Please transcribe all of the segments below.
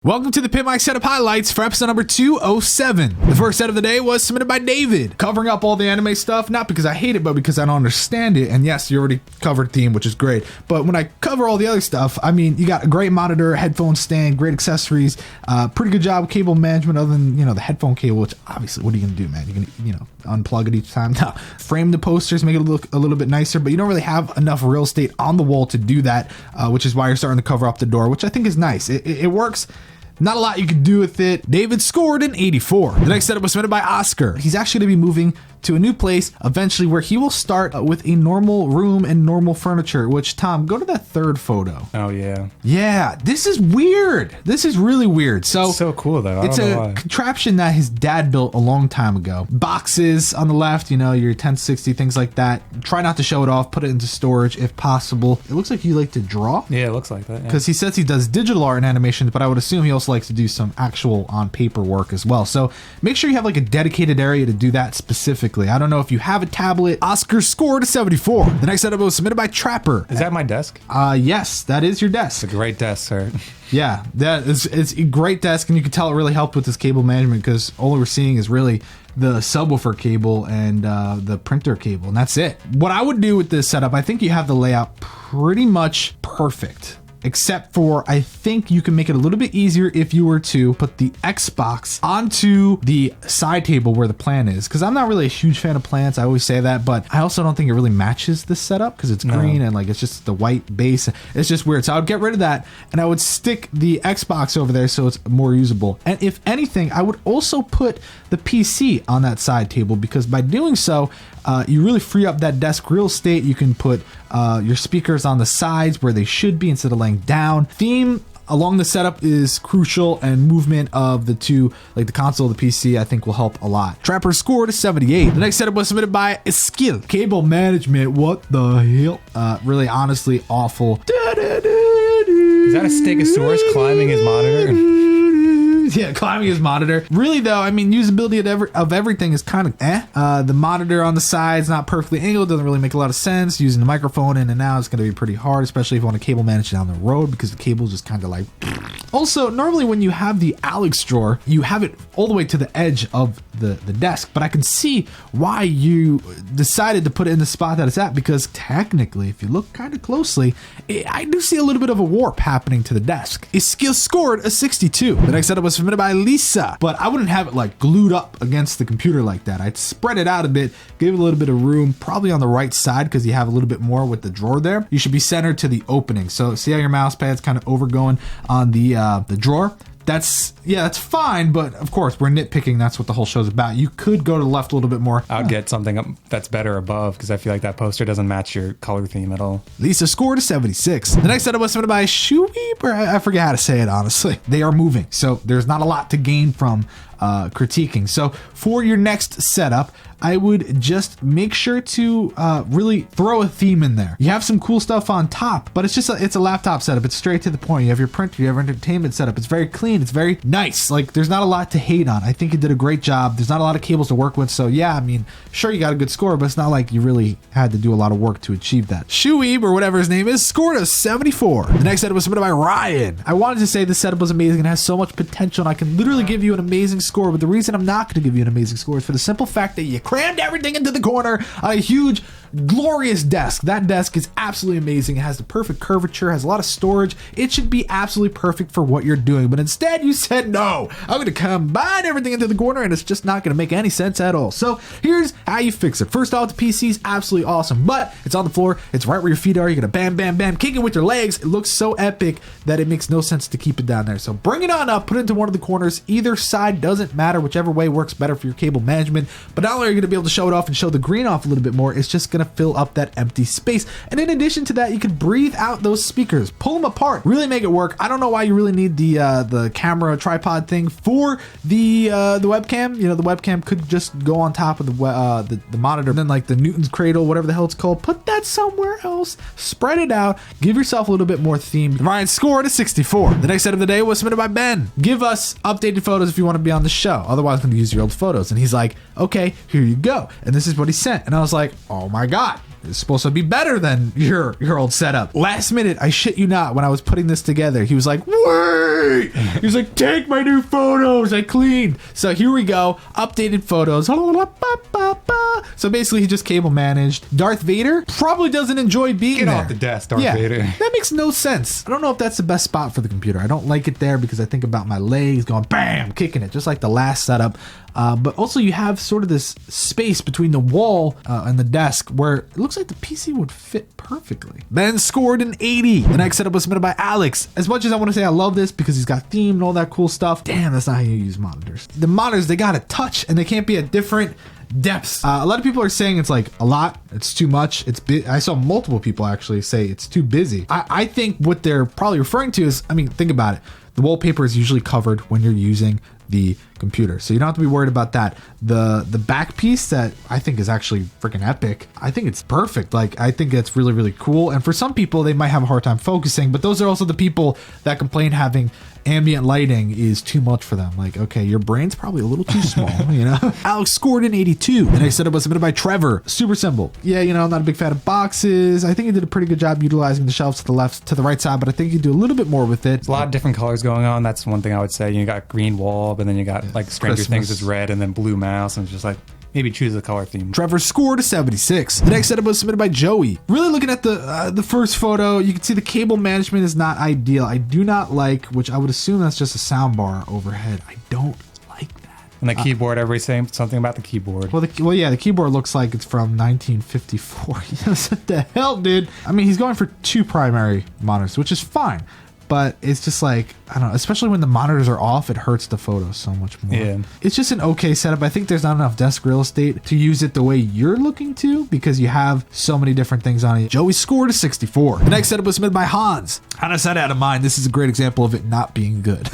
Welcome to the Pimp My Setup highlights for episode number 207. The first set of the day was submitted by David, covering up all the anime stuff, not because I hate it, but because I don't understand it. And yes, you already covered theme, which is great. But when I cover all the other stuff, I mean, you got a great monitor, headphone stand, great accessories, pretty good job with cable management other than, the headphone cable, which obviously, what are you going to do, man? You're going to, unplug it each time. No. Frame the posters, make it look a little bit nicer, but you don't really have enough real estate on the wall to do that, which is why you're starting to cover up the door, which I think is nice. It works. Not a lot you can do with it. David scored an 84. The next setup was submitted by Oscar. He's actually going to be moving to a new place eventually where he will start with a normal room and normal furniture, which, Tom, go to that third photo. Oh, yeah. Yeah, this is weird. This is really weird. It's so cool, though. It's a contraption that his dad built a long time ago. Boxes on the left, your 1060, things like that. Try not to show it off. Put it into storage if possible. It looks like you like to draw. Yeah, it looks like that. Because he says he does digital art and animations, but I would assume he also likes to do some actual on paper work as well. So make sure you have like a dedicated area to do that specifically. I don't know if you have a tablet. Oscar scored a 74. The next setup was submitted by Trevor. Is that my desk? Yes, that is your desk. It's a great desk, sir. Yeah, it's a great desk, and you can tell it really helped with this cable management because all we're seeing is really the subwoofer cable and the printer cable, and that's it. What I would do with this setup, I think you have the layout pretty much perfect. Except for, I think you can make it a little bit easier if you were to put the Xbox onto the side table where the plant is. Because I'm not really a huge fan of plants. I always say that. But I also don't think it really matches this setup because it's green and it's just the white base. It's just weird. So I would get rid of that and I would stick the Xbox over there so it's more usable. And if anything, I would also put the PC on that side table because by doing so, you really free up that desk real estate. You can put your speakers on the sides where they should be instead of laying down. Theme along the setup is crucial, and movement of the two, like the console and the PC, I think will help a lot. Trapper scored a 78. The next setup was submitted by Skill. Cable management, what the hell? Really, honestly, awful. Is that a Stegosaurus climbing his monitor? Yeah, climbing his monitor. Really, though, I mean, usability of everything is kind of the monitor on the side's not perfectly angled. Doesn't really make a lot of sense. Using the microphone in and now is going to be pretty hard, especially if you want to cable manage down the road because the cable's just kind of like... Also, normally when you have the Alex drawer, you have it all the way to the edge of the desk, but I can see why you decided to put it in the spot that it's at because technically, if you look kind of closely, I do see a little bit of a warp happening to the desk. Skill scored a 62. The next setup was submitted by Lisa, but I wouldn't have it like glued up against the computer like that. I'd spread it out a bit, give it a little bit of room, probably on the right side because you have a little bit more with the drawer there. You should be centered to the opening. So see how your mouse pad's kind of overgoing on the drawer? That's fine, but of course we're nitpicking. That's what the whole show's about. You could go to the left a little bit more. I'd get something that's better above because I feel like that poster doesn't match your color theme at all. Lisa scored a 76. The next setup was submitted by Shoue, or I forget how to say it, honestly. They are moving, so there's not a lot to gain from critiquing. So for your next setup, I would just make sure to really throw a theme in there. You have some cool stuff on top, but it's a laptop setup. It's straight to the point. You have your printer, you have your entertainment setup. It's very clean. It's very nice. Like there's not a lot to hate on. I think you did a great job. There's not a lot of cables to work with. So yeah, I mean, sure you got a good score, but it's not like you really had to do a lot of work to achieve that. Shoue, or whatever his name is, scored a 74. The next setup was submitted by Ryan. I wanted to say this setup was amazing and has so much potential and I can literally give you an amazing score, but the reason I'm not going to give you an amazing score is for the simple fact that you crammed everything into the corner on a huge, glorious desk. That desk is absolutely amazing. It has the perfect curvature, has a lot of storage. It should be absolutely perfect for what you're doing. But instead, you said, no, I'm going to combine everything into the corner, and it's just not going to make any sense at all. So here's how you fix it. First off, the PC is absolutely awesome, but it's on the floor. It's right where your feet are. You're going to bam, bam, bam, kick it with your legs. It looks so epic that it makes no sense to keep it down there. So bring it on up, put it into one of the corners. Either side doesn't matter, whichever way works better for your cable management. But not only are you going to be able to show it off and show the green off a little bit more, it's just going to fill up that empty space. And in addition to that, you can breathe out those speakers, pull them apart, really make it work. I don't know why you really need the camera tripod thing for the webcam. The webcam could just go on top of the monitor. And then like the Newton's cradle, whatever the hell it's called, put that somewhere else, spread it out, give yourself a little bit more theme. Ryan scored a 64. The next set of the day was submitted by Ben. Give us updated photos if you want to be on the show. Otherwise, I'm going to use your old photos. And he's like, okay, here you go. And this is what he sent. And I was like, oh my God. is supposed to be better than your old setup. Last minute, I shit you not, when I was putting this together, he was like, wait! He was like, take my new photos, I cleaned. So here we go, updated photos. So basically he just cable managed. Darth Vader probably doesn't enjoy being Get there. off the desk, Darth Vader. That makes no sense. I don't know if that's the best spot for the computer. I don't like it there because I think about my legs going bam, kicking it, just like the last setup. But also you have sort of this space between the wall and the desk where it looks like the PC would fit perfectly. Ben scored an 80. The next setup was submitted by Alex. As much as I want to say I love this because he's got theme and all that cool stuff, damn, that's not how you use monitors. The monitors, they got to touch and they can't be at different depths. A lot of people are saying it's like a lot, it's too much, I saw multiple people actually say it's too busy. I think what they're probably referring to is, I mean, think about it. The wallpaper is usually covered when you're using the computer, so you don't have to be worried about that. The back piece that I think is actually freaking epic, I think it's perfect. Like, I think it's really, really cool. And for some people, they might have a hard time focusing, but those are also the people that complain having ambient lighting is too much for them. Like, okay, your brain's probably a little too small, you know? Alex scored an 82. The next setup was submitted by Trevor. Super simple. Yeah, you know, I'm not a big fan of boxes. I think he did a pretty good job utilizing the shelves to the left, to the right side, but I think you do a little bit more with it. There's a lot of different colors going on. That's one thing I would say. You got green wall, but then you got like Stranger Christmas. Things is red, and then blue mouse, and it's just like, maybe choose a color theme. Trevor scored a 76. The next setup was submitted by Joey. Really looking at the first photo, you can see the cable management is not ideal. I do not like, which I would assume that's just a sound bar overhead. I don't like that. And the keyboard, everybody's saying something about the keyboard. Well, yeah, the keyboard looks like it's from 1954. What the hell, dude? I mean, he's going for 2 primary monitors, which is fine. But it's just like, I don't know, especially when the monitors are off, it hurts the photo so much more. Yeah. It's just an okay setup. I think there's not enough desk real estate to use it the way you're looking to because you have so many different things on it. Joey scored a 64. The next setup was submitted by Hans. Out of sight, out of mind. This is a great example of it not being good.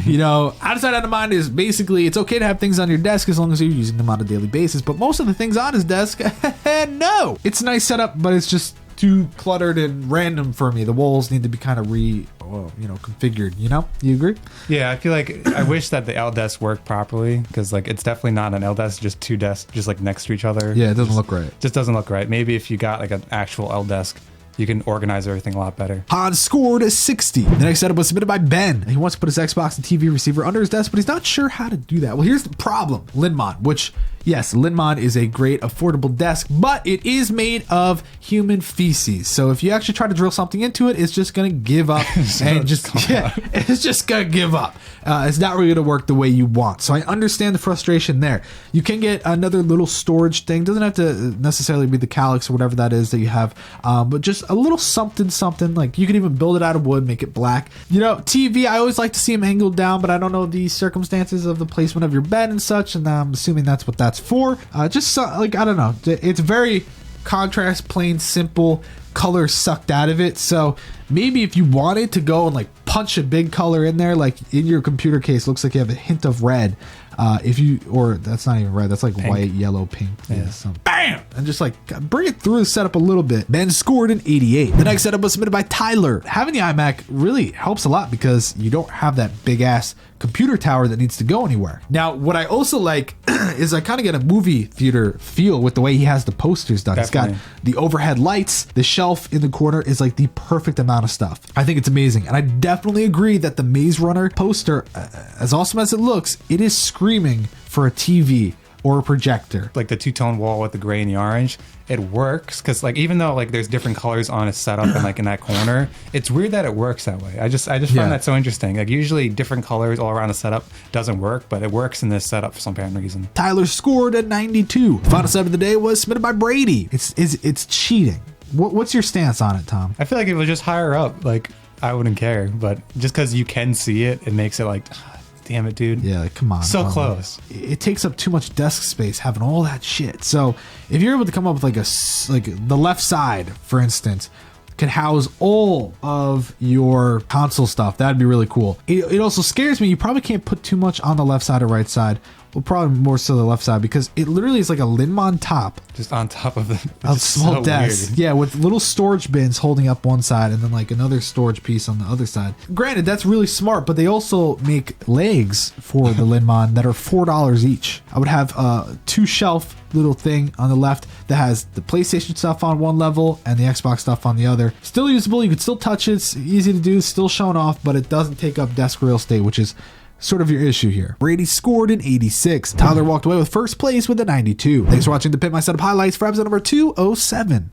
You know, out of sight, out of mind is basically, it's okay to have things on your desk as long as you're using them on a daily basis. But most of the things on his desk, no. It's a nice setup, but it's just too cluttered and random for me. The walls need to be kind of configured, you know? You agree? Yeah, I feel like I wish that the L desk worked properly because like it's definitely not an L desk, just 2 desks just like next to each other. Yeah, it doesn't look right. Just doesn't look right. Maybe if you got like an actual L desk, you can organize everything a lot better. Hans scored a 60. The next setup was submitted by Ben. He wants to put his Xbox and TV receiver under his desk, but he's not sure how to do that. Well, here's the problem. Linmon, which, yes, Linmon is a great affordable desk, but it is made of human feces. So if you actually try to drill something into it, it's just going to give up it's just going to give up. It's not really going to work the way you want. So I understand the frustration there. You can get another little storage thing. Doesn't have to necessarily be the Calyx or whatever that is that you have, but just a little something like you can even build it out of wood, make it black. You know, TV, I always like to see them angled down, but I don't know the circumstances of the placement of your bed and such, and I'm assuming that's what that's for. Just like, I don't know. It's very contrast, plain, simple, color sucked out of it. So maybe if you wanted to go and like punch a big color in there, like in your computer case, looks like you have a hint of red. Or that's not even red, that's like pink. White, yellow, pink. Yeah. Bam! And just like bring it through the setup a little bit. Ben scored an 88. The next setup was submitted by Tyler. Having the iMac really helps a lot because you don't have that big ass computer tower that needs to go anywhere. Now, what I also like is I kind of get a movie theater feel with the way he has the posters done. Definitely. It's got the overhead lights, the shelf in the corner is like the perfect amount of stuff. I think it's amazing. And I definitely agree that the Maze Runner poster, as awesome as it looks, it is screaming for a TV or a projector. Like the 2-tone wall with the gray and the orange, it works because like even though like there's different colors on a setup and like in that corner, it's weird that it works that way. I just find that so interesting. Like usually different colors all around the setup doesn't work, but it works in this setup for some apparent reason. Tyler scored at 92. Final setup of the day was submitted by Brady. It's cheating. What's your stance on it, Tom? I feel like if it was just higher up, like I wouldn't care, but just because you can see it, it makes it like, damn it, dude. Yeah, like, come on. So close. It takes up too much desk space having all that shit. So if you're able to come up with like the left side, for instance, could house all of your console stuff, that'd be really cool. It also scares me. You probably can't put too much on the left side or right side, Well, probably more so the left side because it literally is like a Linmon top. Just on top of A small desk. Weird. Yeah, with little storage bins holding up one side and then like another storage piece on the other side. Granted, that's really smart, but they also make legs for the Linmon that are $4 each. I would have a 2-shelf little thing on the left that has the PlayStation stuff on one level and the Xbox stuff on the other. Still usable, you can still touch it, it's easy to do, still showing off, but it doesn't take up desk real estate, which is sort of your issue here. Brady scored an 86. Tyler walked away with first place with a 92. Thanks for watching the Pimp My Setup highlights for episode number 207.